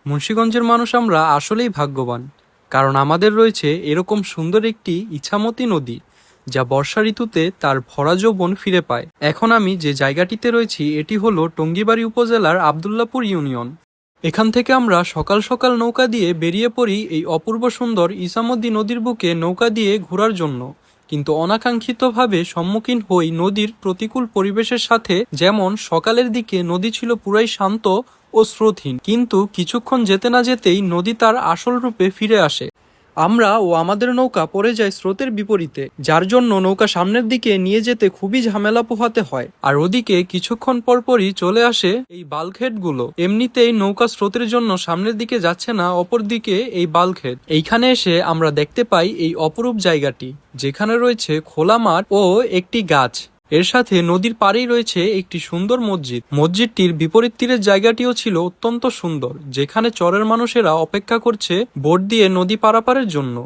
মুন্সিগঞ্জের মানুষ আমরা আসলেই ভাগ্যবান, কারণ আমাদের রয়েছে এরকম সুন্দর একটি ইছামতি নদী, যা বর্ষা ঋতুতে তার ভরা যৌবন ফিরে পায়। এখন আমি যে জায়গাটিতে রয়েছি এটি হলো টঙ্গীবাড়ি উপজেলার আবদুল্লাপুর ইউনিয়ন। এখান থেকে আমরা সকাল সকাল নৌকা দিয়ে বেরিয়ে পড়ি এই অপূর্ব সুন্দর ইছামতি নদীর বুকে নৌকা দিয়ে ঘোরার জন্য। কিন্তু অনাকাঙ্ক্ষিতভাবে সম্মুখীন হই নদীর প্রতিকূল পরিবেশের সাথে। যেমন সকালের দিকে নদী ছিল পুরাই শান্ত ও স্রোতহীন, কিন্তু কিছুক্ষণ যেতে না যেতেই নদী তার আসল রূপে ফিরে আসে। আমরা ও আমাদের নৌকা পড়ে যায় স্রোতের বিপরীতে, যার জন্য নৌকা সামনের দিকে নিয়ে যেতে খুবই ঝামেলা পোহাতে হয়। আর ওদিকে কিছুক্ষণ পরপরই চলে আসে এই বাল্কহেড গুলো। এমনিতেই নৌকা স্রোতের জন্য সামনের দিকে যাচ্ছে না, অপর দিকে এই বাল্কহেড। এইখানে এসে আমরা দেখতে পাই এই অপরূপ জায়গাটি, যেখানে রয়েছে খোলা মাঠ ও একটি গাছ। এর সাথে নদীর পাড়েই রয়েছে একটি সুন্দর মসজিদ। মসজিদটির বিপরীত তীরের জায়গাটিও ছিল অত্যন্ত সুন্দর, যেখানে চরের মানুষেরা অপেক্ষা করছে বোট দিয়ে নদী পারাপারের জন্য।